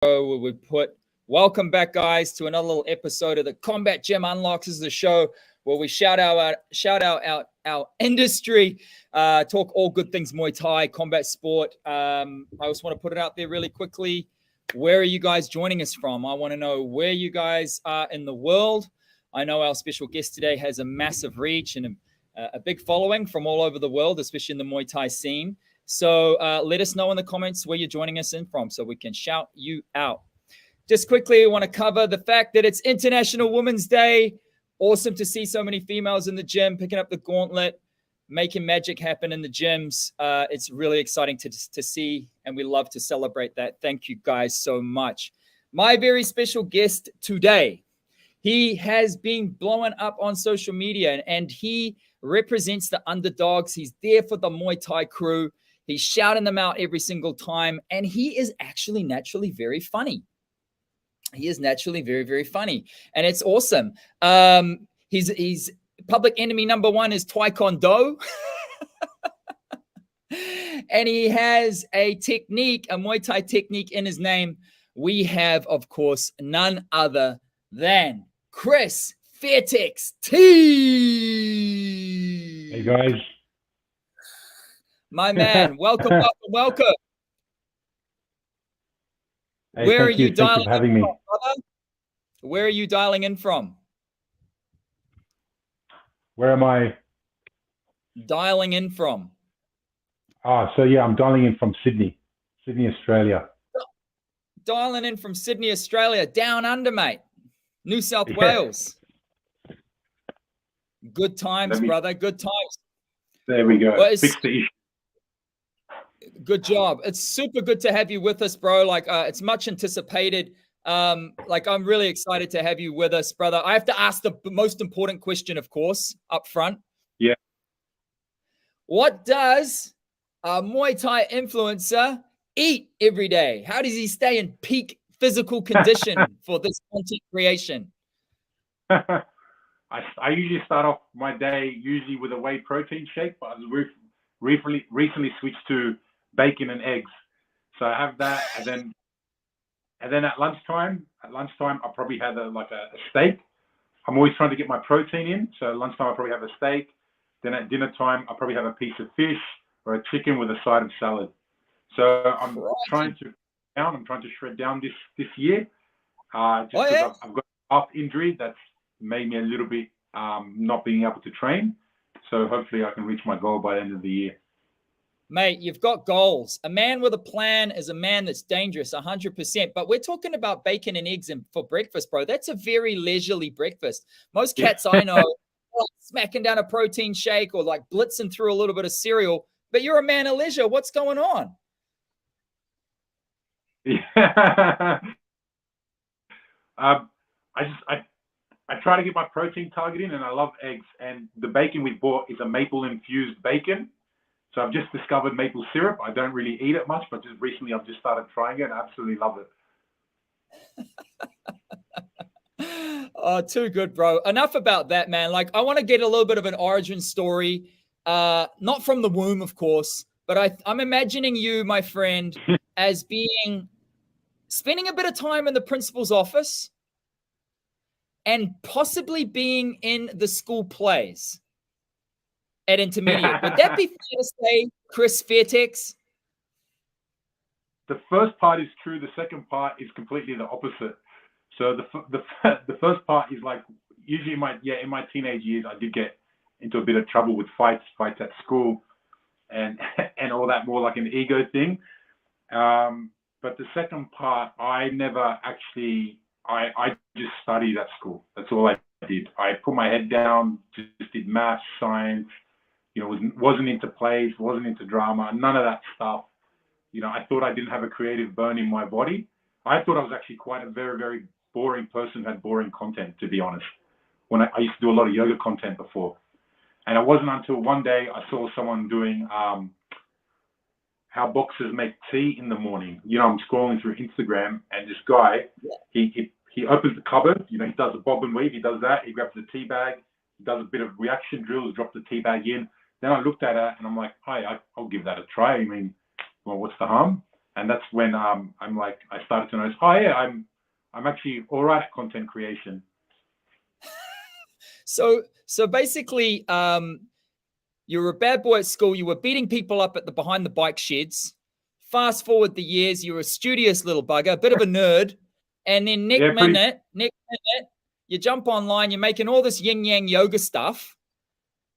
where we put welcome back, guys, to another little episode of the Combat Gym Unlocks. This is the show where we shout out our industry, talk all good things Muay Thai, combat sport. I just want to put it out there really quickly. Where are you guys joining us from? I want to know where you guys are in the world. I know our special guest today has a massive reach and a big following from all over the world, especially in the Muay Thai scene. So let us know in the comments where you're joining us in from so we can shout you out. Just quickly, I want to cover the fact that it's International Women's Day. Awesome to see so many females in the gym picking up the gauntlet, making magic happen in the gyms. It's really exciting to see, and we love to celebrate that. Thank you guys so much. My very special guest today, he has been blowing up on social media, and he represents the underdogs. He's there for the Muay Thai crew. He's shouting them out every single time, and he is actually naturally very funny. He is naturally very, very funny, and it's awesome. He's public enemy number one is Taekwondo, and he has a technique, a Muay Thai technique in his name. We have, of course, none other than Chris Fairtex T. Hey guys. My man, welcome. Hey, Where are you dialing in from, brother? Where are you dialing in from? Where am I? Dialing in from. I'm dialing in from Sydney, Australia. Dialing in from Sydney, Australia, down under, mate. New South Wales. Good times, brother. Good times. There we go. Well, fix the issue. Good job. It's super good to have you with us, bro. It's much anticipated. I'm really excited to have you with us, brother. I have to ask the most important question, of course, up front. Yeah. What does a Muay Thai influencer eat every day? How does he stay in peak physical condition for this content creation? I usually start off my day usually with a whey protein shake, but I was recently switched to bacon and eggs. So I have that, and then at lunchtime I'll probably have a steak. I'm always trying to get my protein in. So at lunchtime I'll probably have a steak. Then at dinner time I'll probably have a piece of fish or a chicken with a side of salad. So I'm trying to shred down this year. I've got a calf injury that's made me a little bit not being able to train. So hopefully I can reach my goal by the end of the year. Mate, you've got goals. A man with a plan is a man that's dangerous, 100%. But we're talking about bacon and eggs for breakfast, bro. That's a very leisurely breakfast. Most cats I know are smacking down a protein shake or blitzing through a little bit of cereal. But you're a man of leisure. What's going on? Yeah. I try to get my protein target in, and I love eggs. And the bacon we bought is a maple-infused bacon. So I've just discovered maple syrup. I don't really eat it much, but just recently I've just started trying it and I absolutely love it. Oh, too good, bro. Enough about that, man. I want to get a little bit of an origin story. Not from the womb, of course, but I'm imagining you, my friend, as spending a bit of time in the principal's office and possibly being in the school plays at intermediate. Would that be fair to say, Chris Fairtex? The first part is true. The second part is completely the opposite. So the first part is usually in my teenage years, I did get into a bit of trouble with fights at school and all that, more like an ego thing. But the second part, I never actually, I just studied at school. That's all I did. I put my head down, just did math, science, wasn't into plays, wasn't into drama, none of that stuff. I thought I didn't have a creative bone in my body. I thought I was actually quite a very, very boring person who had boring content, to be honest. When I used to do a lot of yoga content before. And it wasn't until one day I saw someone doing how boxers make tea in the morning. I'm scrolling through Instagram, and this guy, he opens the cupboard, he does a bob and weave, he does that, he grabs the tea bag, he does a bit of reaction drills, drops the tea bag in. Then I looked at her and I'm like, hi, I'll give that a try. I mean, well, what's the harm? And that's when I started to notice, oh yeah, I'm actually all right at content creation. So basically, you were a bad boy at school. You were beating people up behind the bike sheds. Fast forward the years, you were a studious little bugger, a bit of a nerd. And then next minute, you jump online, you're making all this yin yang yoga stuff.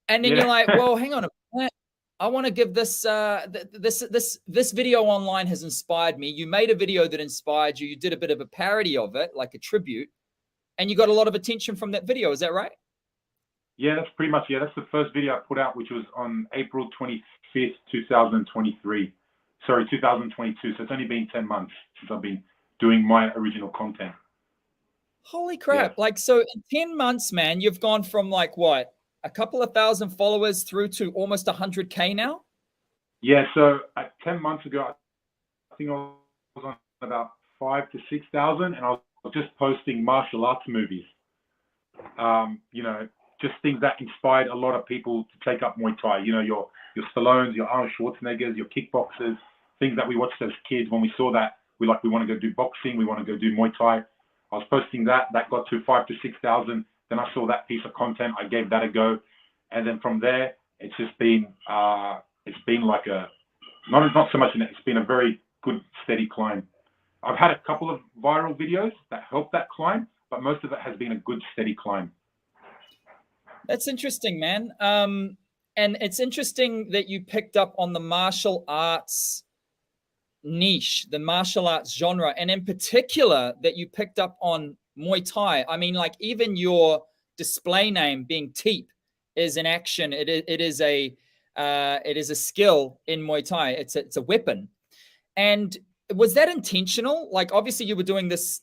And then you're like, well, hang on a minute. I want to give this this video online has inspired me. You made a video that inspired you. You did a bit of a parody of it, like a tribute, and you got a lot of attention from that video. Is that right? Yeah, that's pretty much, that's the first video I put out, which was on April 25th, 2023. Sorry, 2022. So it's only been 10 months since I've been doing my original content. Holy crap. Like, so in 10 months, man, you've gone from like what? A couple of thousand followers through to almost 100K now? Yeah, so 10 months ago, I think I was on about 5,000 to 6,000, and I was just posting martial arts movies. Just things that inspired a lot of people to take up Muay Thai. Your Stallones, your Arnold Schwarzeneggers, your kickboxers, things that we watched as kids. When we saw that, we want to go do boxing, we want to go do Muay Thai. I was posting that got to 5,000 to 6,000. Then I saw that piece of content, I gave that a go, and then from there, it's just been like not so much. It's been a very good steady climb. I've had a couple of viral videos that helped that climb, but most of it has been a good steady climb. That's interesting, man. And it's interesting that you picked up on the martial arts niche, the martial arts genre, and in particular that you picked up on Muay Thai. I mean, like even your display name being Teep is an action. It is a skill in Muay Thai. It's a weapon. And was that intentional? Like obviously you were doing this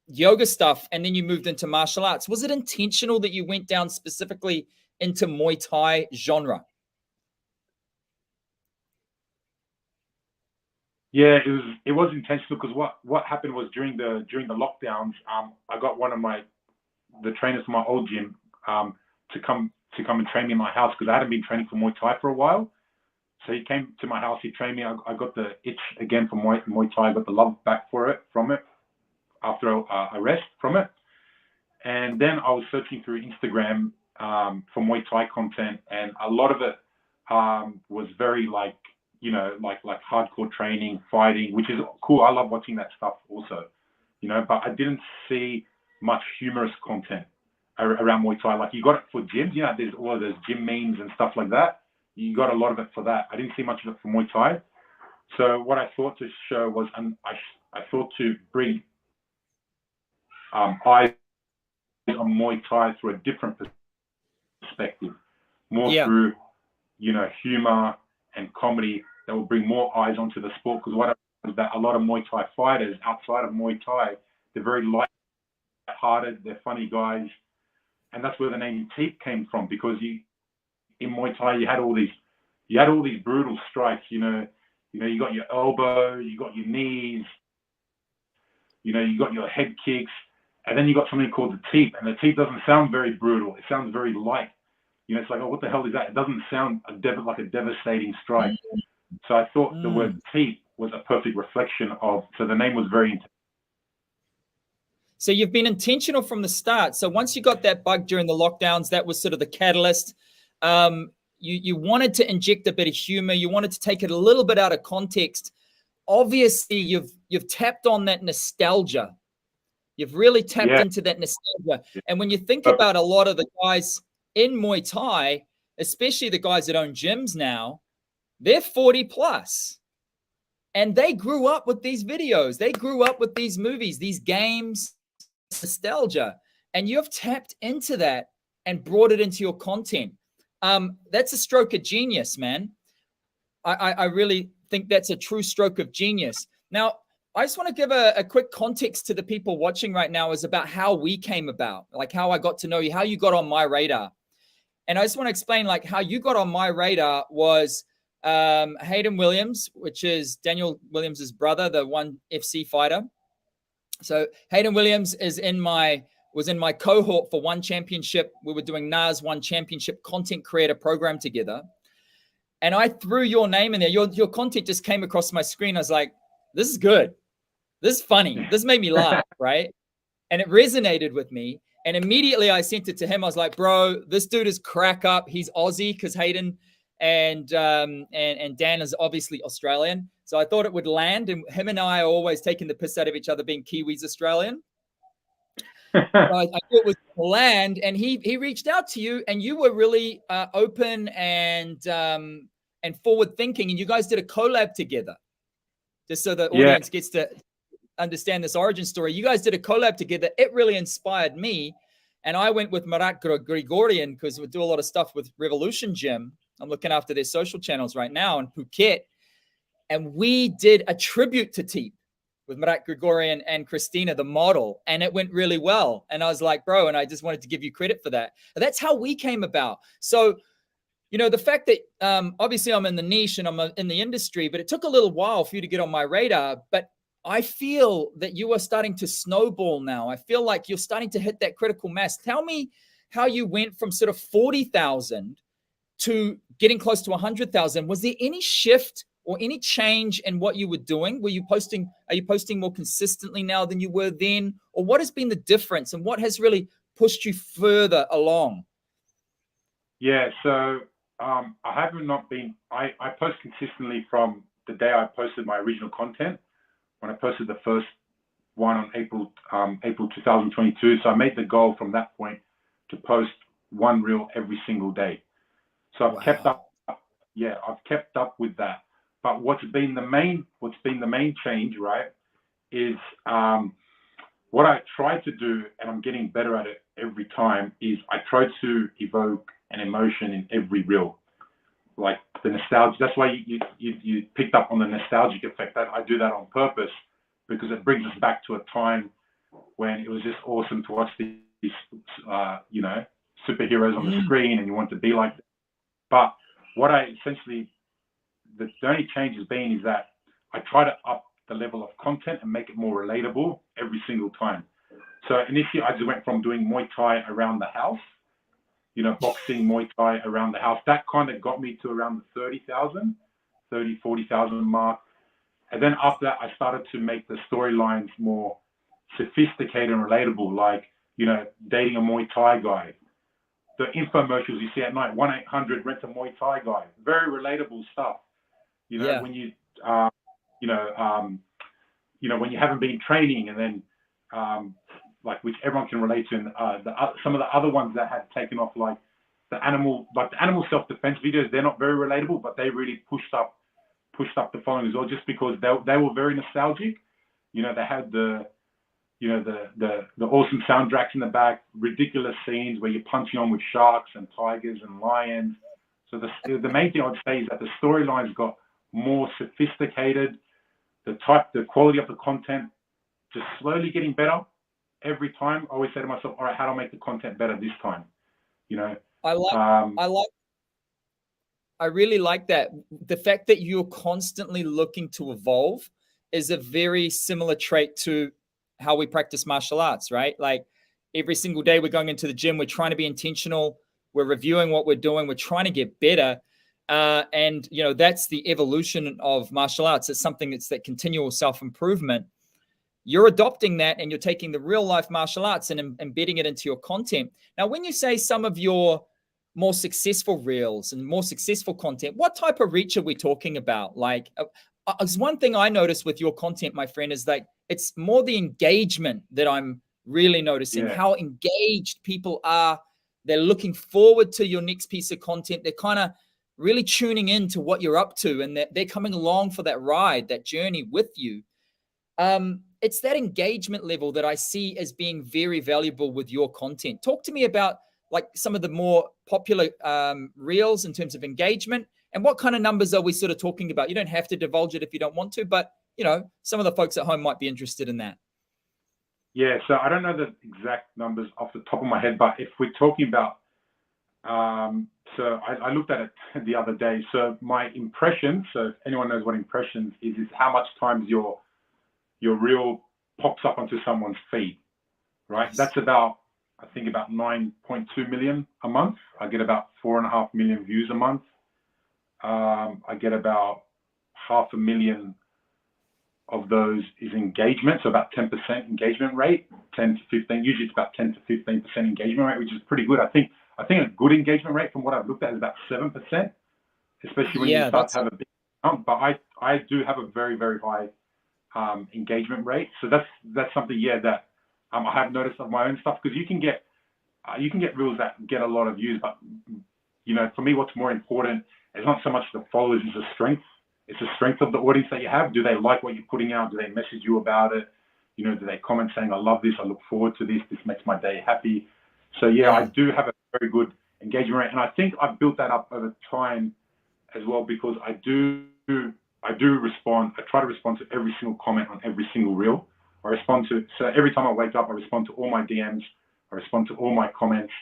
yoga stuff, and then you moved into martial arts. Was it intentional that you went down specifically into Muay Thai genre? Yeah, it was intentional, because what happened was during the lockdowns, I got one of the trainers from my old gym to come and train me in my house, because I hadn't been training for Muay Thai for a while. So he came to my house, he trained me. I got the itch again for Muay Thai, I got the love back from it after a rest from it. And then I was searching through Instagram for Muay Thai content, and a lot of it was very like hardcore training, fighting, which is cool. I love watching that stuff also, but I didn't see much humorous content around Muay Thai. Like you got it for gyms, there's all of those gym memes and stuff like that. You got a lot of it for that. I didn't see much of it for Muay Thai. So what I thought to show was, I thought to bring eyes on Muay Thai through a different perspective, more through, humor and comedy that will bring more eyes onto the sport. Because what happens is that a lot of Muay Thai fighters outside of Muay Thai, they're very light-hearted, they're funny guys, and that's where the name Teep came from. Because in Muay Thai you had all these brutal strikes. You got your elbow, you got your knees, you got your head kicks, and then you got something called the Teep. And the Teep doesn't sound very brutal; it sounds very light. It's like, oh, what the hell is that? It doesn't sound like a devastating strike. So I thought the word Teep was a perfect reflection of. So the name was very. So you've been intentional from the start. So once you got that bug during the lockdowns, that was sort of the catalyst. You wanted to inject a bit of humor. You wanted to take it a little bit out of context. Obviously, you've tapped on that nostalgia. You've really tapped into that nostalgia. And when you think about a lot of the guys in Muay Thai, especially the guys that own gyms now, they're 40 plus. And they grew up with these videos. They grew up with these movies, these games, nostalgia. And you've tapped into that and brought it into your content. That's a stroke of genius, man. I really think that's a true stroke of genius. Now, I just want to give a quick context to the people watching right now is about how we came about, like how I got to know you, how you got on my radar. And I just want to explain like how you got on my radar was Hayden Williams, which is Daniel Williams' brother, the ONE FC fighter. So Hayden Williams was in my cohort for ONE Championship. We were doing NAS ONE Championship content creator program together. And I threw your name in there. Your content just came across my screen. I was like, this is good. This is funny. This made me laugh, right? And it resonated with me. And immediately I sent it to him. I was like, bro, this dude is crack up. He's Aussie because Hayden and Dan is obviously Australian. So I thought it would land. And him and I are always taking the piss out of each other being Kiwis Australian. So I thought it was land. And he reached out to you and you were really open and forward thinking. And you guys did a collab together. Just so the audience gets to understand this origin story. You guys did a collab together. It really inspired me. And I went with Marat Grigorian because we do a lot of stuff with Revolution Gym. I'm looking after their social channels right now in Phuket. And we did a tribute to Teep with Marat Grigorian and Christina, the model. And it went really well. And I was like, bro, and I just wanted to give you credit for that. And that's how we came about. So, you know, the fact that obviously I'm in the niche and I'm in the industry, but it took a little while for you to get on my radar. But I feel that you are starting to snowball now. I feel like you're starting to hit that critical mass. Tell me how you went from sort of 40,000 to getting close to 100,000. Was there any shift or any change in what you were doing? Are you posting more consistently now than you were then? Or what has been the difference and what has really pushed you further along? Yeah, so I haven't not been, I post consistently from the day I posted my original content. When I posted the first one on April 2022. So I made the goal from that point to post one reel every single day. So I've kept up. Yeah, I've kept up with that. But what's been the main change, right, is what I try to do, and I'm getting better at it every time, is I try to evoke an emotion in every reel. Like the nostalgia. That's why you picked up on the nostalgic effect. I do that on purpose because it brings us back to a time when it was just awesome to watch these superheroes on the screen and you want to be like them. But what I essentially, the only change has been is that I try to up the level of content and make it more relatable every single time. So initially I just went from doing Muay Thai around the house, boxing, Muay Thai around the house. That kind of got me to around the 40,000 mark. And then after that, I started to make the storylines more sophisticated and relatable, like, dating a Muay Thai guy. The infomercials you see at night, 1-800 rent a Muay Thai guy. Very relatable stuff. When you, when you haven't been training and then, which everyone can relate to. And some of the other ones that had taken off, like the animal self-defense videos, they're not very relatable, but they really pushed up the following as well, just because they were very nostalgic. They had the awesome soundtracks in the back, ridiculous scenes where you're punching on with sharks and tigers and lions. So the main thing I'd say is that the storylines got more sophisticated. The quality of the content just slowly getting better every time. I always say to myself, all right, how do I make the content better this time? I really like that. The fact that you're constantly looking to evolve is a very similar trait to how we practice martial arts, right? Like every single day we're going into the gym, we're trying to be intentional. We're reviewing what we're doing. We're trying to get better. And that's the evolution of martial arts. It's something that's that continual self-improvement. You're adopting that and you're taking the real life martial arts and embedding it into your content. Now, when you say some of your more successful reels and more successful content, what type of reach are we talking about? Like, one thing I noticed with your content, my friend, is like it's more the engagement that I'm really noticing. How engaged people are. They're looking forward to your next piece of content. They're kind of really tuning in to what you're up to, and they're coming along for that ride, that journey with you. It's that engagement level that I see as being very valuable with your content. Talk to me about like some of the more popular reels in terms of engagement, and what kind of numbers are we sort of talking about? You don't have to divulge it if you don't want to, but some of the folks at home might be interested in that. Yeah, so I don't know the exact numbers off the top of my head, but if we're talking about, so I looked at it the other day. So my impressions, so if anyone knows what impressions is how much times your reel pops up onto someone's feed, right? Nice. That's about 9.2 million a month. I get about 4.5 million views a month. I get about 500,000 of those is engagement, so about 10% engagement rate, 10 to 15. Usually it's about 10 to 15% engagement rate, which is pretty good. I think a good engagement rate from what I've looked at is about 7%, especially when you start to have a big but I do have a very, very high engagement rate. So that's something, that I have noticed of my own stuff, because you can get reels that get a lot of views, but for me, what's more important is not so much the followers, it's the strength. It's the strength of the audience that you have. Do they like what you're putting out? Do they message you about it? Do they comment saying, I love this, I look forward to this, this makes my day happy. So I do have a very good engagement rate, and I think I've built that up over time as well, because I do respond. I try to respond to every single comment on every single reel. So every time I wake up, I respond to all my DMs, I respond to all my comments,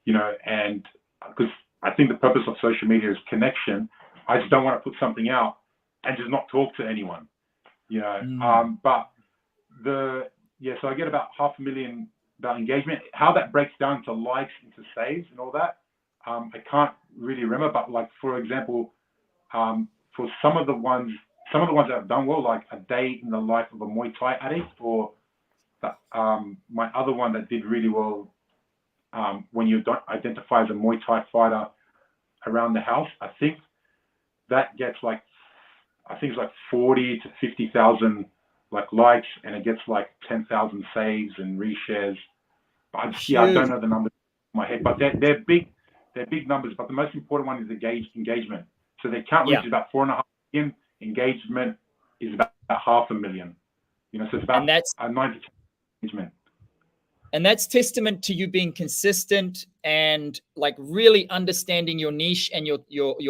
and because I think the purpose of social media is connection. I just don't want to put something out and just not talk to anyone, but so I get about 500,000 about engagement. How that breaks down to likes, into saves and all that, I can't really remember, but like, for example, for some of the ones that have done well, like a day in the life of a Muay Thai addict, or my other one that did really well, when you don't identify as a Muay Thai fighter around the house, I think that gets like 40 to 50,000 likes, and it gets like 10,000 saves and reshares. But I don't know the numbers in my head, but they're big numbers. But the most important one is engagement. So their count reach is about 4.5 million. Engagement is about 500,000. So it's about 90% engagement. And that's testament to you being consistent and like really understanding your niche and your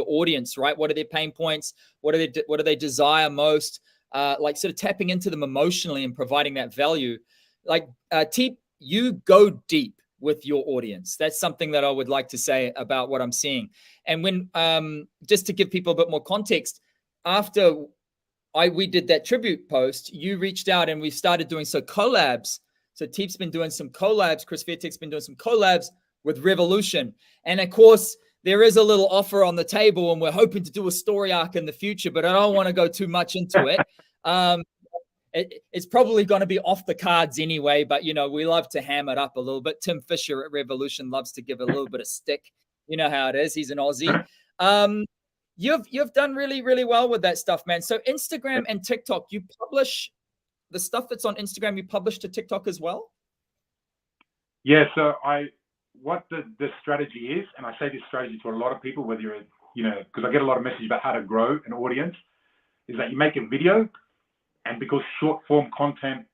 audience, right? What are their pain points? What do they desire most? Like sort of tapping into them emotionally and providing that value. Like Teep, you go deep with your audience. That's something that I would like to say about what I'm seeing. And when just to give people a bit more context, after we did that tribute post, you reached out and we started doing collabs. So Teep's been doing some collabs. Chris Fairtex been doing some collabs with Revolution. And of course, there is a little offer on the table, and we're hoping to do a story arc in the future, but I don't want to go too much into it. It's probably going to be off the cards anyway, but, we love to ham it up a little bit. Tim Fisher at Revolution loves to give a little bit of stick. You know how it is. He's an Aussie. You've done really, really well with that stuff, man. So Instagram and TikTok, you publish the stuff that's on Instagram, you publish to TikTok as well? Yeah, so what the strategy is, and I say this strategy to a lot of people, whether you're, because I get a lot of messages about how to grow an audience, is that you make a video, and because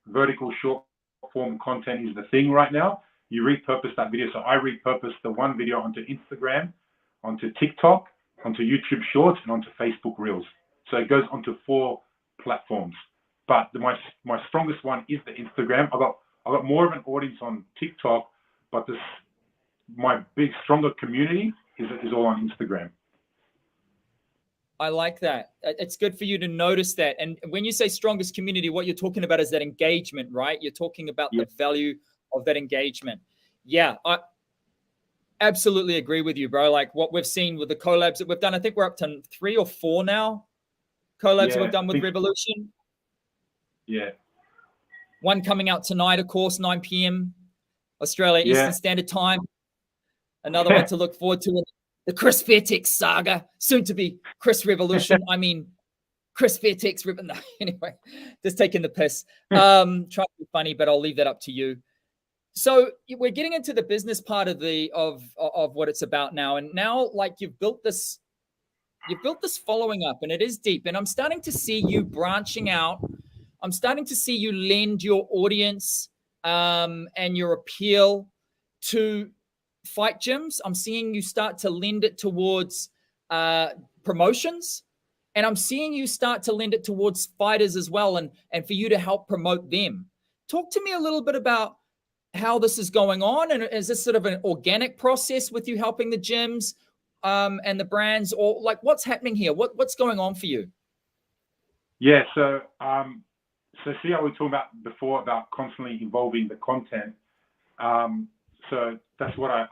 vertical short form content is the thing right now, you repurpose that video. So I repurpose the one video onto Instagram, onto TikTok, onto YouTube Shorts, and onto Facebook Reels. So it goes onto 4 platforms. But my strongest one is the Instagram. I got more of an audience on TikTok, but my stronger community is all on Instagram. I like that. It's good for you to notice that. And when you say strongest community, what you're talking about is that engagement, right? You're talking about the value of that engagement. Yeah, I absolutely agree with you, bro. Like what we've seen with the collabs that we've done, I think we're up to 3 or 4 now. Collabs that we've done with Revolution. Yeah. One coming out tonight, of course, 9 p.m. Australia Eastern Standard Time. Another one to look forward to, the Chris Fairtex saga, soon to be Chris Revolution. I mean, Chris Fairtex. No, anyway, just taking the piss. Trying to be funny, but I'll leave that up to you. So we're getting into the business part of what it's about now, and now like you've built this following up, and it is deep. And I'm starting to see you branching out. I'm starting to see you lend your audience and your appeal to fight gyms. I'm seeing you start to lend it towards promotions, and I'm seeing you start to lend it towards fighters as well, and for you to help promote them. Talk to me a little bit about how this is going on, and is this sort of an organic process with you helping the gyms and the brands, or like what's happening here? What's going on for you? Yeah, so see how we were talking about before about constantly evolving the content. So that's what I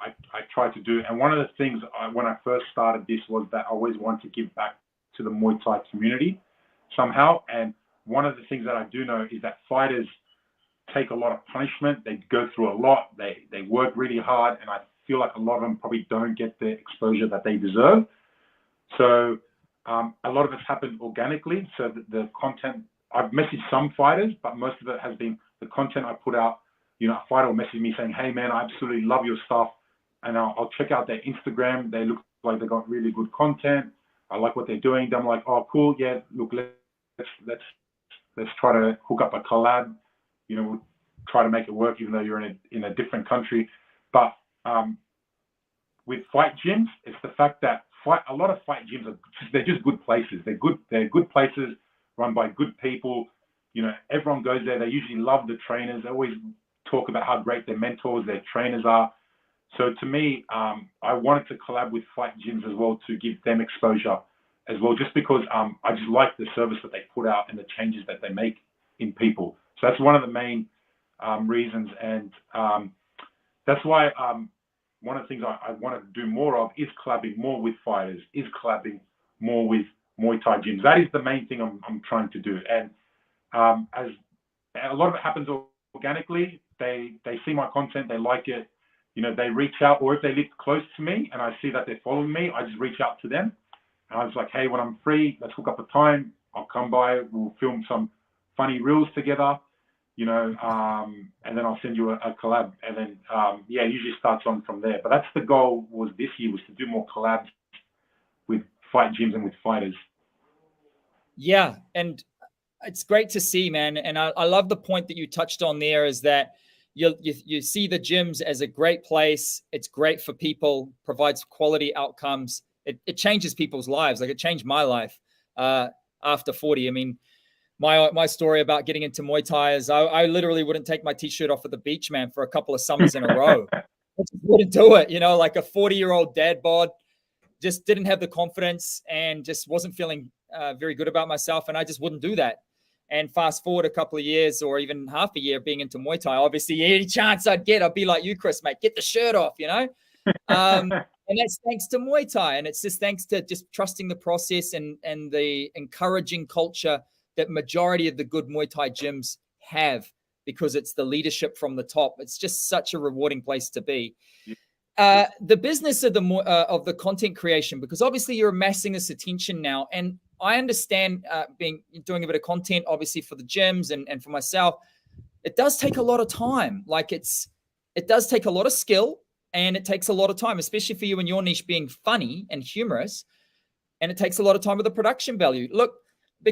try to do. And one of the things when I first started this was that I always wanted to give back to the Muay Thai community somehow. And one of the things that I do know is that fighters take a lot of punishment. They go through a lot. They work really hard. And I feel like a lot of them probably don't get the exposure that they deserve. So a lot of it's happened organically. So the content, I've messaged some fighters, but most of it has been the content I put out. You know, a fighter will message me saying, hey, man, I absolutely love your stuff. And I'll check out their Instagram. They look like they got really good content. I like what they're doing. Then I'm like, oh, cool. Yeah, look, let's try to hook up a collab. You know, we'll try to make it work, even though you're in a different country. But with fight gyms, it's the fact that a lot of fight gyms they're just good places. They're good places run by good people. You know, everyone goes there. They usually love the trainers. They always talk about how great their mentors, their trainers are. So to me, I wanted to collab with fight gyms as well to give them exposure as well, just because I just like the service that they put out and the changes that they make in people. So that's one of the main reasons. And that's why one of the things I want to do more of is collabing more with fighters, is collabing more with Muay Thai gyms. That is the main thing I'm trying to do. And as a lot of it happens organically, they see my content, they like it, you know, they reach out, or if they live close to me and I see that they're following me, I just reach out to them. And I was like, hey, when I'm free, let's hook up a time. I'll come by, we'll film some funny reels together, you know, and then I'll send you a collab. And then, yeah, it usually starts on from there. But that's the goal was this year, was to do more collabs with fight gyms and with fighters. Yeah, and it's great to see, man. And I love the point that you touched on there, is that you see the gyms as a great place. It's great for people, provides quality outcomes. It changes people's lives. Like, it changed my life after 40. I mean, my story about getting into Muay Thai is I literally wouldn't take my t-shirt off at the beach, man, for a couple of summers in a row. I just wouldn't do it, you know, like a 40-year-old dad bod. Just didn't have the confidence and just wasn't feeling very good about myself. And I just wouldn't do that. And fast forward a couple of years or even half a year being into Muay Thai, obviously any chance I'd get, I'd be like you, Chris, mate, get the shirt off, you know? And that's thanks to Muay Thai. And it's just thanks to just trusting the process and the encouraging culture that majority of the good Muay Thai gyms have, because it's the leadership from the top. It's just such a rewarding place to be. The business of the content creation, because obviously you're amassing this attention now, and I understand doing a bit of content, obviously for the gyms and for myself, it does take a lot of time. Like it does take a lot of skill, and it takes a lot of time, especially for you and your niche being funny and humorous. And it takes a lot of time with the production value. Look,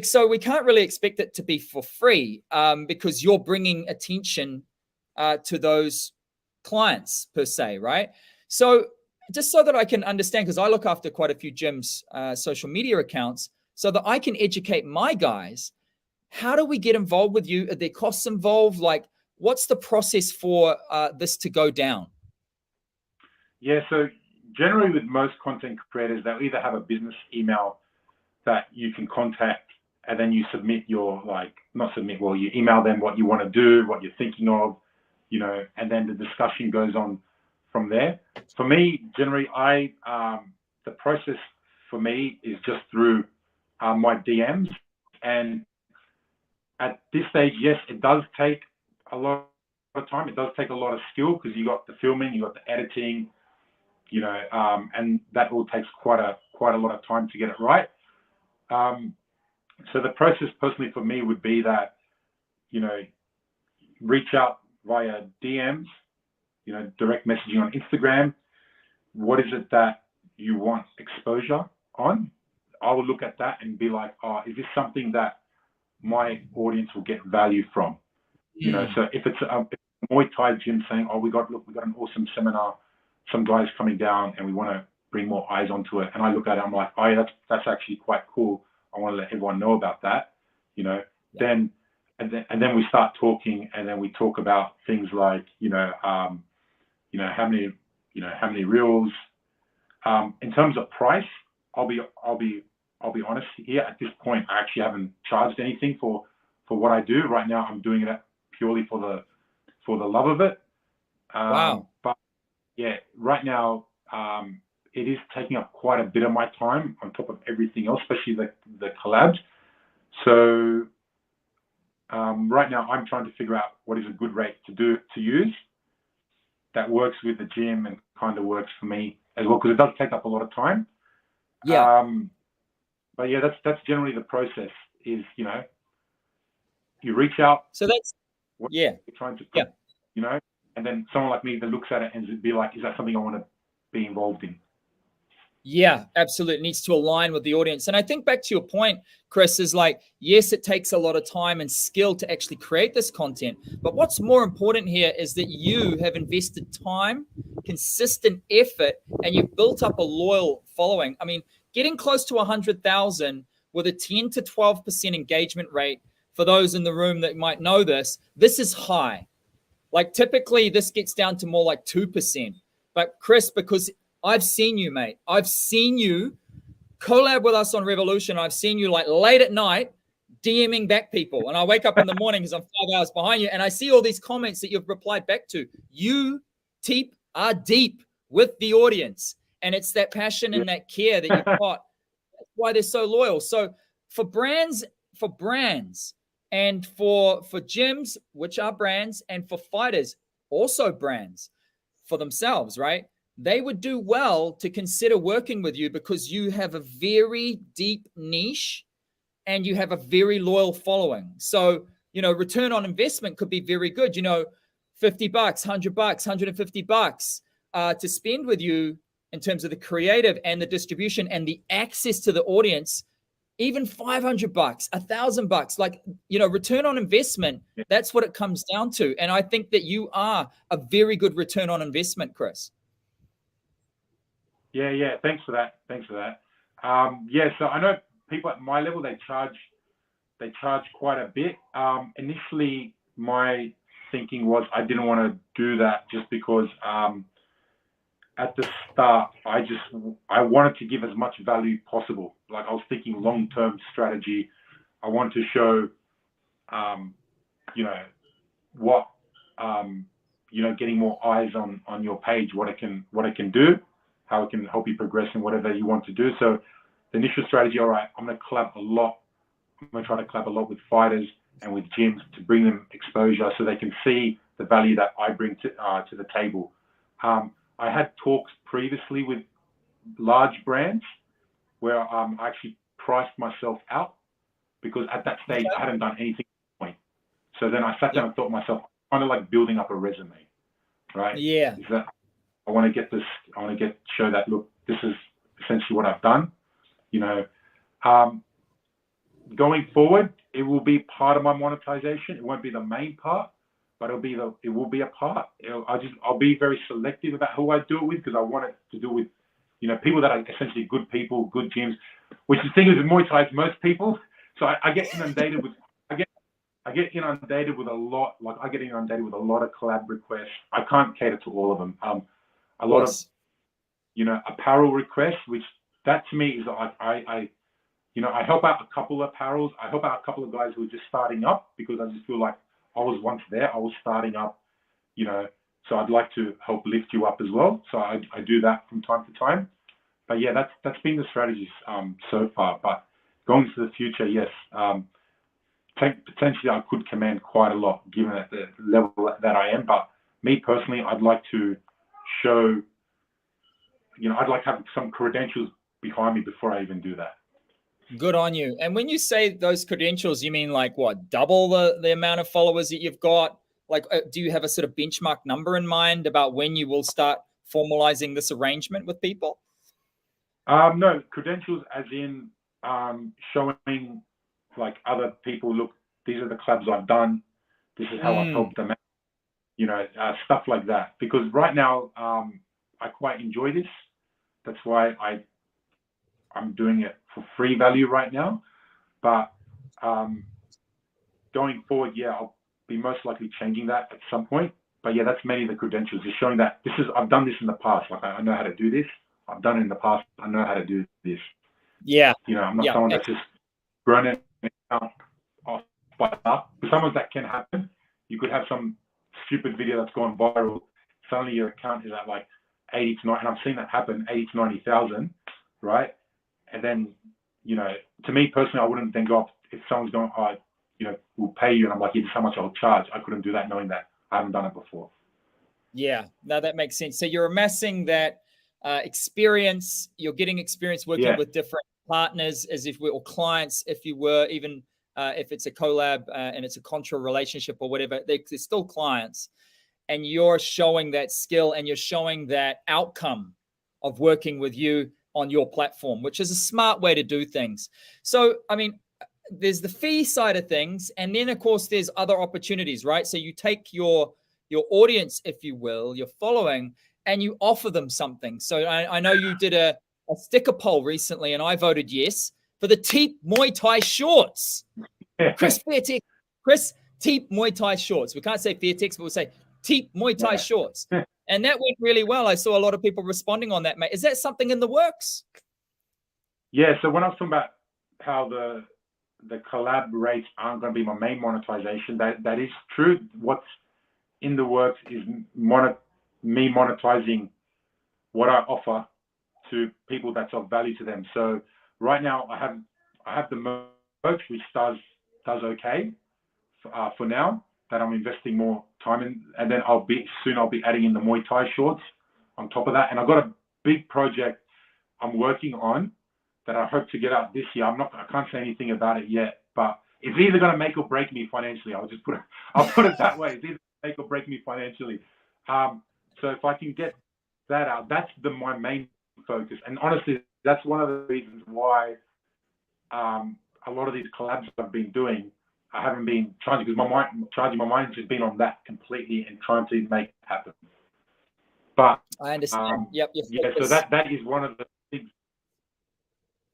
so we can't really expect it to be for free because you're bringing attention to those clients per se, right? So just so that I can understand, because I look after quite a few gyms' social media accounts, so that I can educate my guys, how do we get involved with you? Are there costs involved? Like, what's the process for this to go down? Yeah, so generally with most content creators, they'll either have a business email that you can contact, and then you submit your, you email them what you want to do, what you're thinking of, you know, and then the discussion goes on from there. For me, generally, the process for me is just through my DMs. And at this stage, yes, it does take a lot of time. It does take a lot of skill, because you got the filming, you got the editing, you know, and that all takes quite a lot of time to get it right. So the process personally for me would be that, you know, reach out via DMs, you know, direct messaging on Instagram. What is it that you want exposure on? I will look at that and be like, oh, is this something that my audience will get value from? You know, so if it's a Muay Thai gym saying, oh, we got an awesome seminar, some guys coming down and we want to bring more eyes onto it. And I look at it, I'm like, oh, yeah, that's actually quite cool. I want to let everyone know about that, you know. Yeah. And then we start talking, and then we talk about things like, how many reels. In terms of price, I'll be honest here. At this point, I actually haven't charged anything for what I do right now. I'm doing it purely for the love of it. Wow. But yeah, right now, it is taking up quite a bit of my time on top of everything else, especially the collabs. So right now I'm trying to figure out what is a good rate to use that works with the gym and kind of works for me as well, because it does take up a lot of time. Yeah. But yeah, that's generally the process is, you know, you reach out. So that's, you're trying to, you know, and then someone like me that looks at it and be like, is that something I want to be involved in? Yeah, absolutely. It needs to align with the audience. And I think back to your point, Chris, is like, yes, it takes a lot of time and skill to actually create this content. But what's more important here is that you have invested time, consistent effort, and you've built up a loyal following. I mean, getting close to 100,000 with a 10 to 12% engagement rate, for those in the room that might know this is high. Like typically this gets down to more like 2%. But Chris, because I've seen you, mate. I've seen you collab with us on Revolution. I've seen you like late at night DMing back people. And I wake up in the morning because I'm 5 hours behind you. And I see all these comments that you've replied back to. You, Teep, are deep with the audience. And it's that passion and that care that you've got. That's why they're so loyal. So for brands and for gyms, which are brands, and for fighters, also brands for themselves, right? They would do well to consider working with you because you have a very deep niche and you have a very loyal following. So, you know, return on investment could be very good. You know, $50, $100, $150 to spend with you in terms of the creative and the distribution and the access to the audience. Even $500, $1,000, like, you know, return on investment. That's what it comes down to. And I think that you are a very good return on investment, Chris. Yeah. Thanks for that. Yeah, so I know people at my level, they charge quite a bit. Initially, my thinking was I didn't want to do that just because at the start, I wanted to give as much value possible. Like I was thinking long-term strategy. I want to show, you know, what, you know, getting more eyes on your page, what it can do, how it can help you progress in whatever you want to do. So the initial strategy, all right, I'm going to collab a lot. I'm going to try to collab a lot with fighters and with gyms to bring them exposure so they can see the value that I bring to the table. I had talks previously with large brands where I actually priced myself out because at that stage I hadn't done anything at the point. So then I sat down and thought to myself, kind of like building up a resume, right? Yeah. Is that I want to show that, look, this is essentially what I've done. You know, going forward, it will be part of my monetization. It won't be the main part, but it will be a part. I'll be very selective about who I do it with because I want it to do with, you know, people that are essentially good people, good gyms. Which the thing is with Muay Thai, it's most people. So I get inundated with I get inundated with a lot. Like I get inundated with a lot of collab requests. I can't cater to all of them. A lot of, you know, apparel requests, which that to me is like I you know, I help out a couple of apparels. I help out a couple of guys who are just starting up because I just feel like I was once there. I was starting up, you know, so I'd like to help lift you up as well. So I do that from time to time. But yeah, that's been the strategies so far. But going to the future, yes, potentially I could command quite a lot given at the level that I am. But me personally, I'd like to show, you know, I'd like to have some credentials behind me before I even do that. Good on you. And when you say those credentials, you mean like what, double the amount of followers that you've got? Like, do you have a sort of benchmark number in mind about when you will start formalizing this arrangement with people? No, credentials as in showing like other people, look, these are the clubs I've done. This is how I've helped them out. You know, stuff like that. Because right now, I quite enjoy this. That's why I'm doing it for free value right now. But going forward, yeah, I'll be most likely changing that at some point. But yeah, that's mainly the credentials, is showing that I've done this in the past. Like I know how to do this. I've done it in the past. I know how to do this. Yeah. You know, I'm not someone that's just grown it off by up. Sometimes that can happen. You could have some stupid video that's gone viral. Suddenly your account is at like 80 to 90, and I've seen that happen, 80 to 90,000, right? And then, you know, to me personally, I wouldn't then go up if someone's going, you know, we'll pay you, and I'm like, here's how much I'll charge. I couldn't do that knowing that I haven't done it before. Yeah, no, that makes sense. So you're amassing that experience. You're getting experience working with different partners, as if we're or clients, if you were, even if it's a collab and it's a contra relationship or whatever, they're still clients. And you're showing that skill and you're showing that outcome of working with you on your platform, which is a smart way to do things. So, I mean, there's the fee side of things. And then, of course, there's other opportunities, right? So you take your audience, if you will, your following, and you offer them something. So I know you did a sticker poll recently, and I voted yes for the Teep Muay Thai shorts. Chris Fairtex, Chris Teep Muay Thai shorts. We can't say Fairtex, but we'll say Teep Muay Thai shorts. And that went really well. I saw a lot of people responding on that, mate. Is that something in the works? Yeah, so when I was talking about how the collab rates aren't going to be my main monetization, that is true. What's in the works is me monetizing what I offer to people that's of value to them. So right now I have the merch, which does okay for now, that I'm investing more time in, and then I'll be adding in the Muay Thai shorts on top of that. And I've got a big project I'm working on that I hope to get out this year. I can't say anything about it yet, but it's either going to make or break me financially. I'll put it that way. It's either make or break me financially. So if I can get that out, that's my main focus. And honestly, that's one of the reasons why a lot of these collabs I've been doing, I haven't been charging, because my mind's just been on that completely and trying to make it happen. But I understand. Yep. Yeah. So that is one of the things.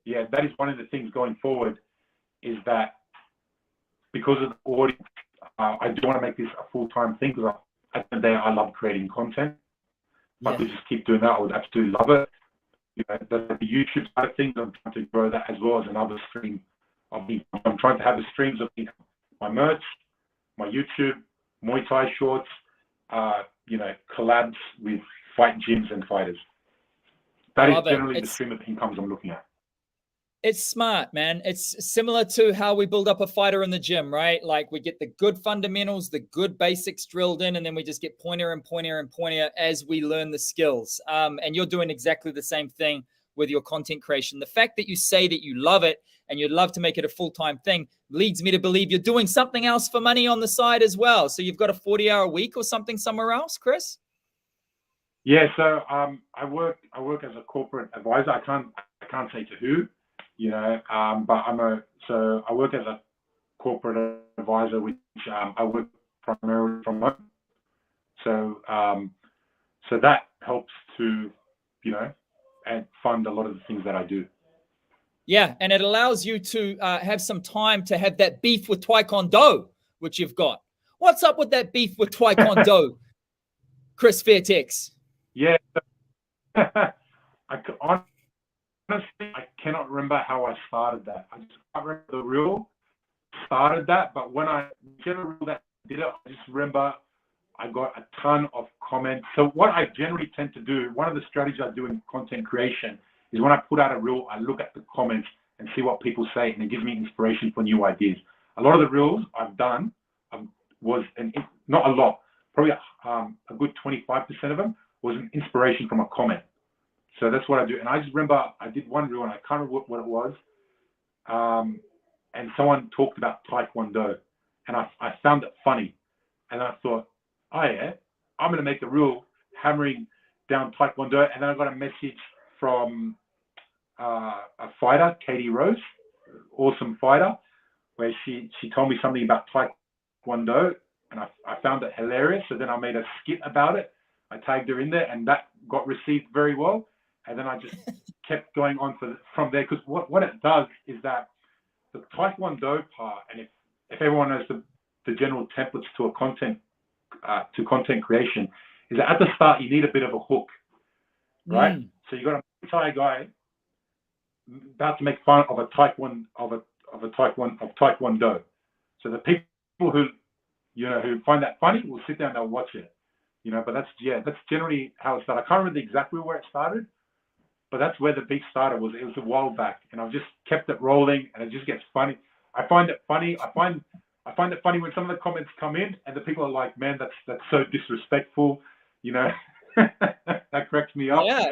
Yeah, that is one of the things going forward, is that because of the audience, I do want to make this a full-time thing, because at the end of the day, I love creating content. If I could just keep doing that, I would absolutely love it. You know, the YouTube side of things, I'm trying to grow that as well as another stream of income. I'm trying to have the streams of income. My merch, my YouTube, Muay Thai shorts, you know, collabs with fight gyms and fighters. That is generally the stream of incomes I'm looking at. It's smart, man. It's similar to how we build up a fighter in the gym, right? Like we get the good fundamentals, the good basics drilled in, and then we just get pointier and pointier and pointier as we learn the skills. And you're doing exactly the same thing with your content creation. The fact that you say that you love it and you'd love to make it a full-time thing leads me to believe you're doing something else for money on the side as well. So you've got a 40-hour week or something somewhere else, Chris? Yeah, so I work as a corporate advisor. I can't say to who, you know, but I work as a corporate advisor, which I work primarily from home. So so that helps to, you know, and fund a lot of the things that I do. Yeah, and it allows you to have some time to have that beef with Taekwondo, which you've got. What's up with that beef with Taekwondo, Chris Fairtex? Yeah, honestly, I cannot remember how I started that. I just can't remember the rule started that, but whichever rule that did it, I just remember I got a ton of comments. So what I generally tend to do, one of the strategies I do in content creation is when I put out a reel, I look at the comments and see what people say, and it gives me inspiration for new ideas. A lot of the reels I've done not a lot, probably a good 25% of them was an inspiration from a comment. So that's what I do. And I just remember I did one reel, and I can't remember what it was. And someone talked about Taekwondo, and I found it funny. And I thought, oh yeah, I'm going to make a reel hammering down Taekwondo. And then I got a message from a fighter, Katie Rose, awesome fighter, where she told me something about Taekwondo, and I found it hilarious. So then I made a skit about it. I tagged her in there, and that got received very well. And then I just kept going on from there, because what it does is that the Taekwondo part, and if everyone knows the general templates to content creation, is that at the start you need a bit of a hook, right? So you got a Muay Thai guy about to make fun of Taekwondo. So the people who find that funny will sit down and they'll watch it. you know. But that's generally how it started. I can't remember exactly where it started, but that's where the beef started. It was a while back, and I've just kept it rolling, and it just gets funny. I find it funny. I find it funny when some of the comments come in, and the people are like, "Man, that's so disrespectful," you know. That cracks me up. Yeah,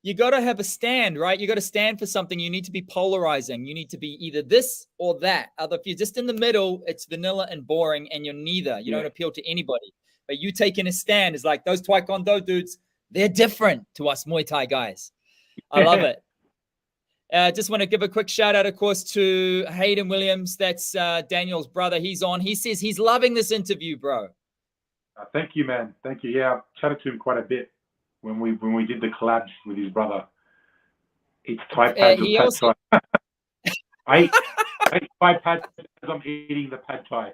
you got to have a stand, right? You got to stand for something. You need to be polarizing. You need to be either this or that. If you're just in the middle, it's vanilla and boring, and you're neither. You don't appeal to anybody. But you taking a stand is like those Taekwondo dudes. They're different to us Muay Thai guys. I love it. Just want to give a quick shout out, of course, to Hayden Williams. That's Daniel's brother. He's on. He says he's loving this interview, bro. Thank you, man. Thank you. Yeah, I've chatted to him quite a bit when we did the collabs with his brother. It's Thai pads or pad Thai. I eat Thai pads as I'm eating the pad Thai.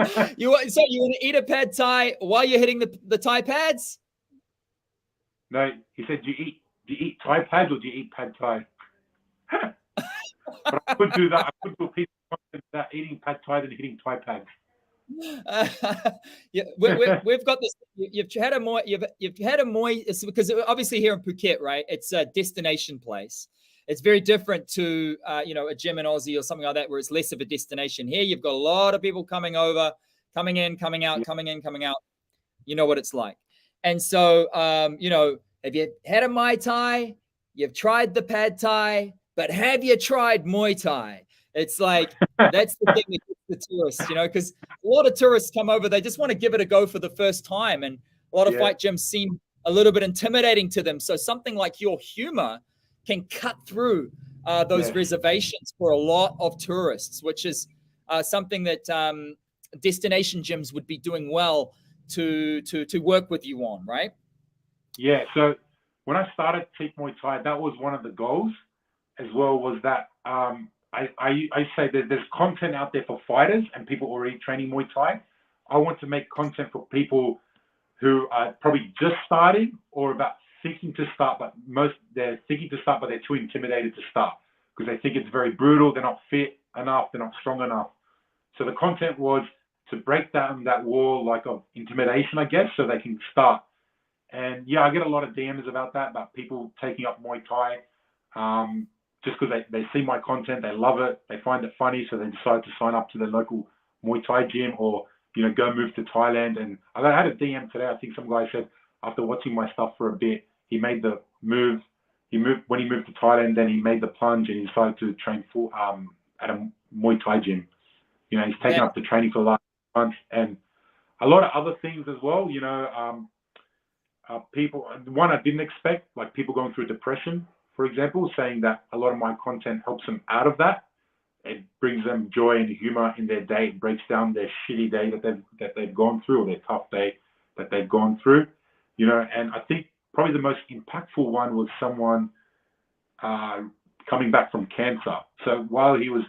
So you want to eat a pad Thai while you're hitting the Thai pads? No, he said, do you eat Thai pads or do you eat pad Thai? But I could do that. I could do a piece of content without eating pad Thai than hitting Thai pads. Yeah, we've got this. You've had a Muay. It's because obviously here in Phuket, right? It's a destination place. It's very different to a gym in Aussie or something like that, where it's less of a destination. Here, you've got a lot of people coming over, coming in, coming out, coming in, coming out. You know what it's like. And so, have you had a Muay Thai? You've tried the pad Thai, but have you tried Muay Thai? It's like, that's the thing that gets the tourists, because a lot of tourists come over, they just want to give it a go for the first time. And a lot of fight gyms seem a little bit intimidating to them. So something like your humor can cut through those reservations for a lot of tourists, which is something that destination gyms would be doing well to work with you on, right? Yeah. So when I started Teach Muay Thai, that was one of the goals as well, was that I say that there's content out there for fighters and people already training Muay Thai. I want to make content for people who are probably just starting or about thinking to start, but they're thinking to start, but they're too intimidated to start because they think it's very brutal. They're not fit enough. They're not strong enough. So the content was to break down that wall of intimidation, I guess, so they can start. And yeah, I get a lot of DMs about that, about people taking up Muay Thai just because they see my content, they love it, they find it funny, so they decide to sign up to their local Muay Thai gym or, go move to Thailand. And I had a DM today. I think some guy said after watching my stuff for a bit, he made the move. When he moved to Thailand, then he made the plunge and he decided to train at a Muay Thai gym. He's taken up the training for the last month and a lot of other things as well. People, one I didn't expect, like people going through depression, for example, saying that a lot of my content helps them out of that. It brings them joy and humor in their day. It breaks down their shitty day that they've gone through, or their tough day that they've gone through. And I think probably the most impactful one was someone coming back from cancer. So while he was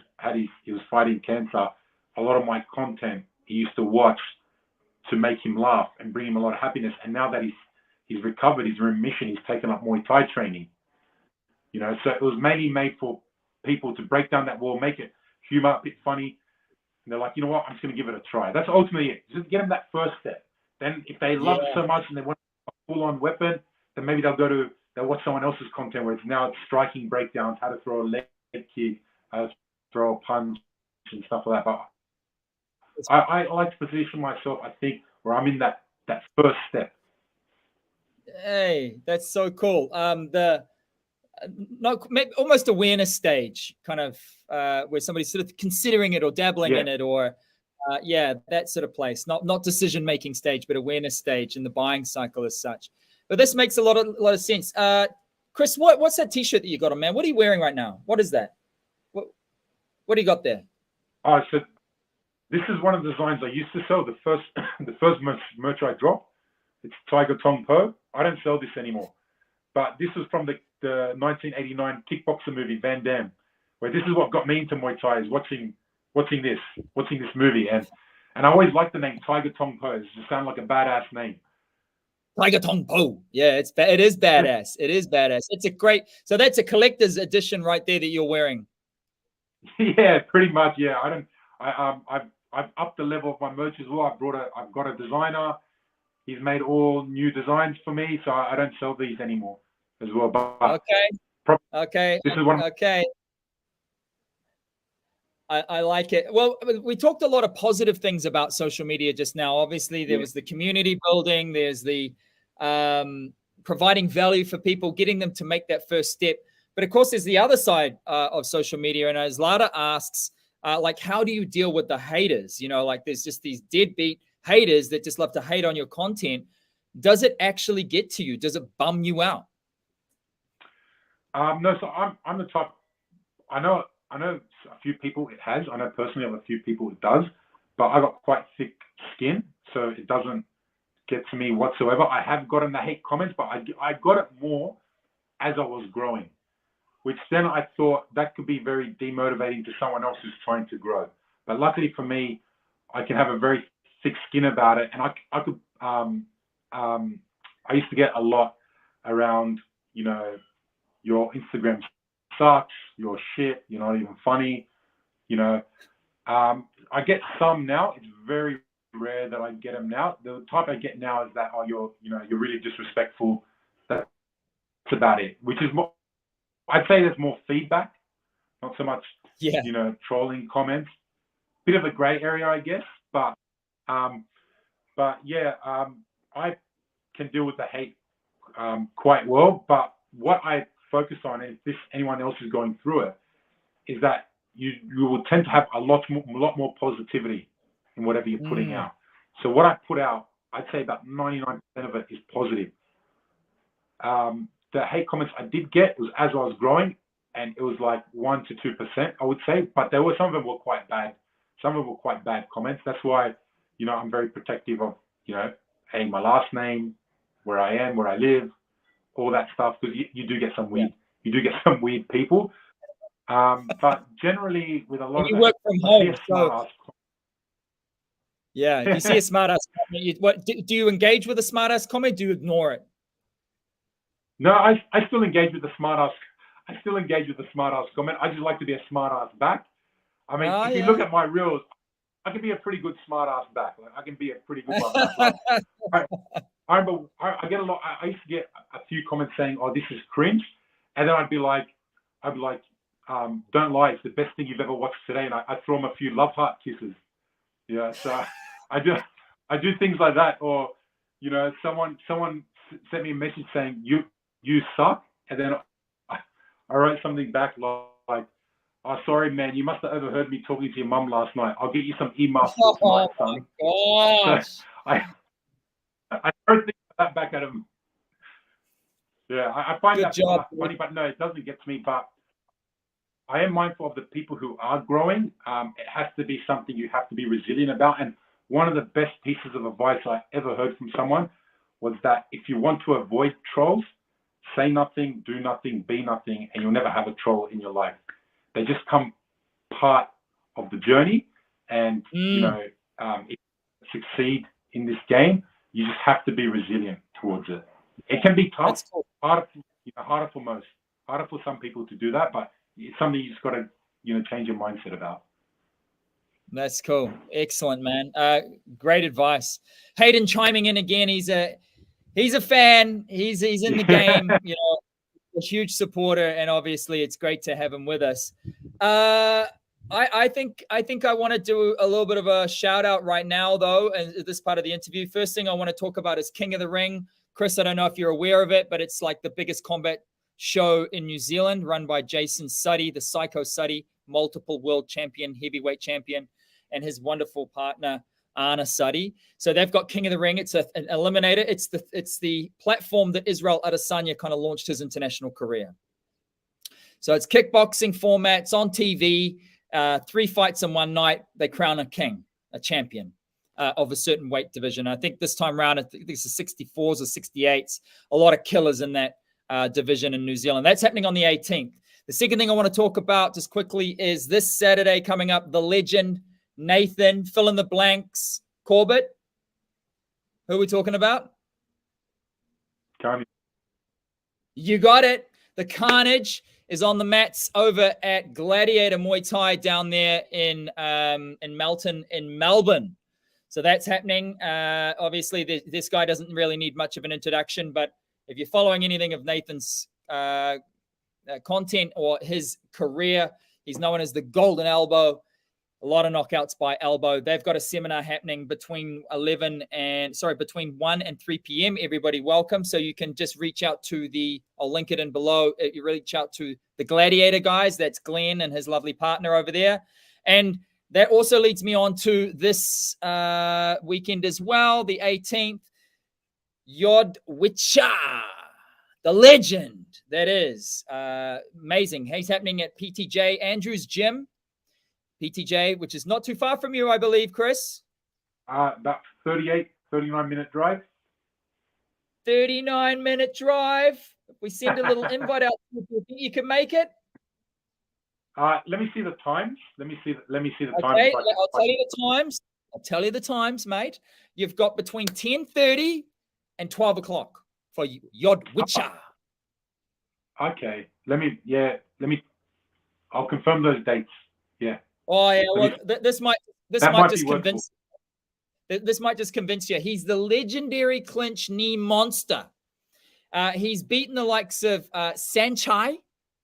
fighting cancer, a lot of my content he used to watch to make him laugh and bring him a lot of happiness. And now that he's recovered, he's in remission, he's taken up Muay Thai training. So it was mainly made for people to break down that wall, make it humor, a bit funny. And they're like, you know what, I'm just going to give it a try. That's ultimately it. Just get them that first step. Then if they love it so much and they want a full-on weapon, then maybe they'll watch someone else's content where it's striking breakdowns, how to throw a leg kick, how to throw a punch and stuff like that. But I like to position myself, I think, where I'm in that first step. Hey, that's so cool. Almost awareness stage, kind of where somebody's sort of considering it or dabbling in it, or that sort of place. Not decision making stage, but awareness stage in the buying cycle as such. But this makes a lot of sense. Chris, what's that T-shirt that you got on, man? What are you wearing right now? What is that? What do you got there? Oh, so this is one of the designs I used to sell. The first merch I dropped. It's Tiger Tong Po. I don't sell this anymore. But this was from the 1989 kickboxer movie Van Damme, where this is what got me into Muay Thai, is watching this movie, and I always liked the name Tiger Tong Po. It just sounded like a badass name. Tiger Tong Po. Yeah, it is badass. It is badass. It's a great. So that's a collector's edition right there that you're wearing. Yeah, pretty much. Yeah, I've upped the level of my merch as well. I've got a designer. He's made all new designs for me, so I don't sell these anymore as well. But Okay. This is one. Okay. I like it. Well, we talked a lot of positive things about social media just now. Obviously, there was the community building. There's the providing value for people, getting them to make that first step. But of course, there's the other side of social media. And as Lada asks, like, how do you deal with the haters? You know, like there's just these deadbeat haters that just love to hate on your content. Does it actually get to you? Does it bum you out? No, so I'm the type. I know a few people it has. I know personally of a few people it does, but I got quite thick skin, so it doesn't get to me whatsoever. I have gotten the hate comments, but I got it more as I was growing, which then I thought that could be very demotivating to someone else who's trying to grow. But luckily for me, I can have a very thick skin about it, and I could. I used to get a lot around, you know, your Instagram sucks, you're shit, you're not even funny, you know. I get some now. It's very rare that I get them now. The type I get now is that, oh, you're really disrespectful. That's about it. Which is more, I'd say there's more feedback, not so much, you know, trolling comments. Bit of a grey area, I guess, but yeah, I can deal with the hate quite well. But what I focus on, and if anyone else is going through it, is that you will tend to have a lot more positivity in whatever you're putting out. So what I put out, I'd say about 99% of it is positive. The hate comments I did get was as I was growing, and it was like 1 to 2%, I would say, but there were some of them were quite bad. Some of them were quite bad comments. That's why, you know, I'm very protective of, you know, hey, my last name, where I am, where I live, all that stuff, because you do get some weird people. But generally, with a lot of you work from home, so yeah, if you see a smart ass comment, what do you engage with a smart ass comment? Do you ignore it? No, I still engage with the smart ass. I still engage with the smart ass comment. I just like to be a smart ass back. I mean, if you look at my reels, I can be a pretty good smart ass back. Like, I can be a pretty good one back. Like, I remember I get a lot. I used to get a few comments saying, "Oh, this is cringe," and then I'd be like, "Don't lie, it's the best thing you've ever watched today," and I throw them a few love heart kisses. Yeah, so I do things like that. Or, you know, someone sent me a message saying you suck, and then I wrote something back like, "Oh, sorry, man, you must have overheard me talking to your mum last night. I'll get you some emails tonight, son." Oh my gosh! So I throw things like that back at him. Yeah, I find that funny, but no, it doesn't get to me. But I am mindful of the people who are growing. It has to be something you have to be resilient about. And one of the best pieces of advice I ever heard from someone was that if you want to avoid trolls, say nothing, do nothing, be nothing, and you'll never have a troll in your life. They just come part of the journey. And, you know, if you succeed in this game, you just have to be resilient towards it. It can be tough, harder for some people to do that, but it's something you just got to, you know, change your mindset about. That's cool. Excellent, man. Great advice. Hayden chiming in again. He's a fan. He's in the game, you know, a huge supporter, and obviously it's great to have him with us. I think I want to do a little bit of a shout out right now, though, and this part of the interview. First thing I want to talk about is King of the Ring. Chris, I don't know if you're aware of it, but it's like the biggest combat show in New Zealand, run by Jason Suddy, the Psycho Suddy, multiple world champion, heavyweight champion, and his wonderful partner, Anna Suddy. So they've got King of the Ring. It's an eliminator. It's the platform that Israel Adesanya kind of launched his international career. So it's kickboxing formats on TV, 3 fights in one night. They crown a king, a champion of a certain weight division. I think this time around, I think this is 64s or 68s. A lot of killers in that division in New Zealand. That's happening on the 18th. The second thing I want to talk about just quickly is this Saturday coming up, the legend Nathan, fill in the blanks, Corbett. Who are we talking about? Carnage. You got it. The Carnage is on the mats over at Gladiator Muay Thai down there in Melton in Melbourne. So that's happening. Obviously, this guy doesn't really need much of an introduction, but if you're following anything of Nathan's content or his career, he's known as the Golden Elbow. A lot of knockouts by elbow. They've got a seminar happening between 1 and 3 p.m. Everybody welcome. So you can just reach out to I'll link it in below. You reach out to the Gladiator guys. That's Glenn and his lovely partner over there. And that also leads me on to this weekend as well, the 18th. Yod Wicha, the legend. That is amazing. He's happening at PTJ Andrews Gym. PTJ, which is not too far from you, I believe, Chris. About 39-minute drive. 39-minute drive. If we send a little invite out, do you think you can make it? Let me see the times. Let me see the times. Okay, I'll tell you the times. I'll tell you the times, mate. You've got between 10:30 and 12 o'clock for Yod Wicha. Okay. I'll confirm those dates. Yeah. Oh yeah, well, this might just convince. This might just convince you. He's the legendary clinch knee monster. He's beaten the likes of Sanchai,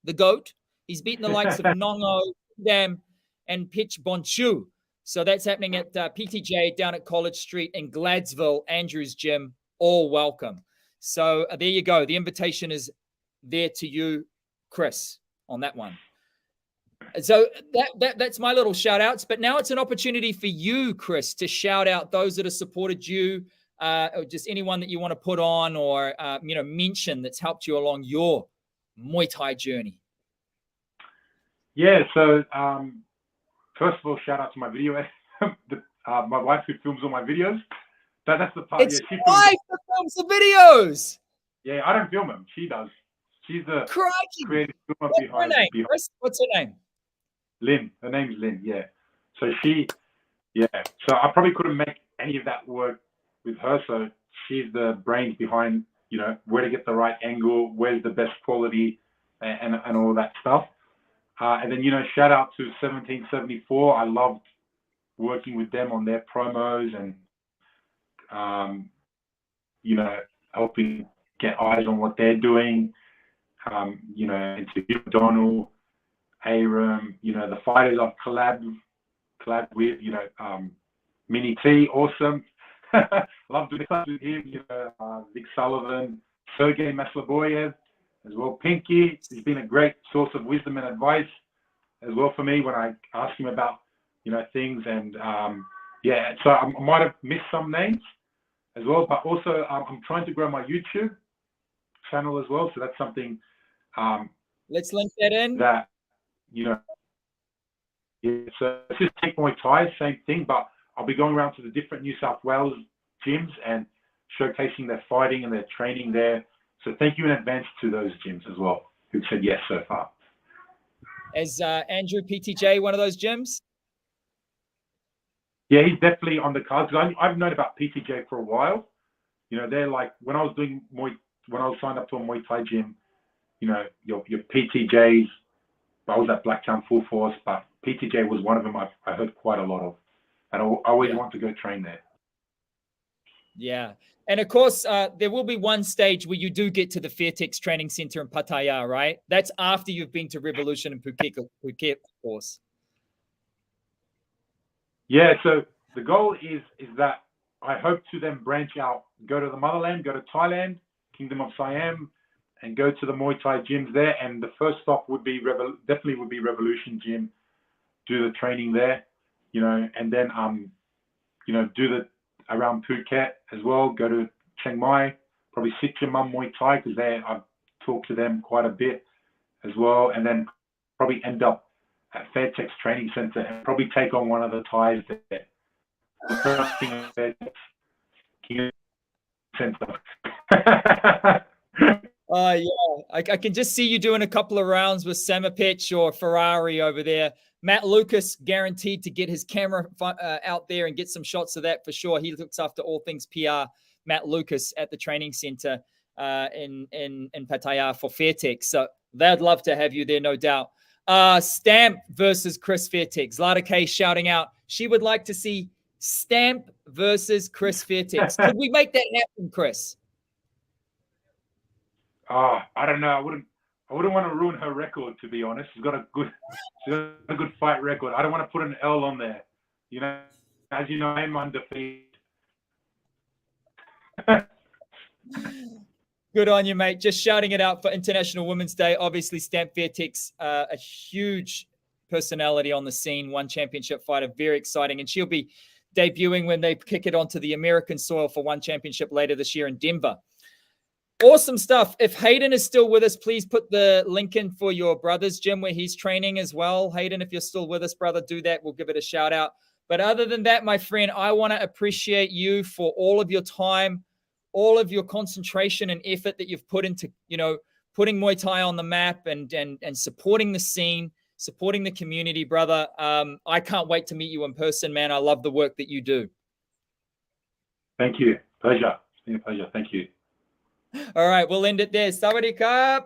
the GOAT. He's beaten the likes of Nongo, Dam, and Pitch Bonchu. So that's happening at PTJ down at College Street in Gladsville, Andrews Gym. All welcome. So there you go. The invitation is there to you, Chris, on that one. So that's my little shout outs, but now it's an opportunity for you, Chris, to shout out those that have supported you, or just anyone that you want to put on or, mention that's helped you along your Muay Thai journey. Yeah. So, first of all, shout out to my video, my wife who films all my videos. That's the part. It's your wife that films the videos. Yeah. I don't film them. She does. She's the creative filmer behind. What's her name? Lynn. Her name's Lynn, yeah. So So I probably couldn't make any of that work with her. So she's the brains behind, where to get the right angle, where's the best quality, and all that stuff. And then, shout out to 1774. I loved working with them on their promos and, helping get eyes on what they're doing. Into Donald, Aram, the fighters I've collabed with, Mini T, awesome. Love doing stuff with him, Vic Sullivan, Sergey Maslavoyev as well. Pinky, he's been a great source of wisdom and advice as well for me when I ask him about, things. And, so I might have missed some names as well, but also I'm trying to grow my YouTube channel as well. So that's something. Let's link that in. So it's just Take Muay Thai, same thing, but I'll be going around to the different New South Wales gyms and showcasing their fighting and their training there. So thank you in advance to those gyms as well who've said yes so far. Is Andrew PTJ one of those gyms? Yeah, he's definitely on the cards. I've known about PTJ for a while. They're like, when I was signed up to a Muay Thai gym, your PTJs, I was at Blacktown Full Force, but PTJ was one of them I heard quite a lot of. And I always want to go train there. Yeah. And of course, there will be one stage where you do get to the Fairtex Training Center in Pattaya, right? That's after you've been to Revolution and Phuket, of course. Yeah, so the goal is that I hope to then branch out, go to the motherland, go to Thailand, Kingdom of Siam, and go to the Muay Thai gyms there. And the first stop would be Revolution Gym, do the training there, and then do the around Phuket as well. Go to Chiang Mai, probably Sikimum Muay Thai because I've talked to them quite a bit as well, and then probably end up at Fairtex Training Center and probably take on one of the Thais there. Fairtex Center. Yeah, I can just see you doing a couple of rounds with Samapech or Ferrari over there. Matt Lucas guaranteed to get his camera out there and get some shots of that for sure. He looks after all things PR. Matt Lucas at the training center in Pattaya for Fairtex. So they'd love to have you there, no doubt. Stamp versus Chris Fairtex. Lada K shouting out. She would like to see Stamp versus Chris Fairtex. Could we make that happen, Chris? Oh, I don't know. I wouldn't want to ruin her record, to be honest. She's got a good fight record. I don't want to put an L on there. You know, as you know, I'm undefeated. Good on you, mate. Just shouting it out for International Women's Day. Obviously, Stamp Fairtex, a huge personality on the scene, one championship fighter, very exciting. And she'll be debuting when they kick it onto the American soil for one championship later this year in Denver. Awesome stuff. If Hayden is still with us, please put the link in for your brother's gym where he's training as well. Hayden, if you're still with us, brother, do that. We'll give it a shout out. But other than that, my friend, I want to appreciate you for all of your time, all of your concentration and effort that you've put into, you know, putting Muay Thai on the map and supporting the scene, supporting the community, brother. I can't wait to meet you in person, man. I love the work that you do. Thank you. Pleasure. It's been a pleasure. Thank you. All right, we'll end it there. Sawadee Krap.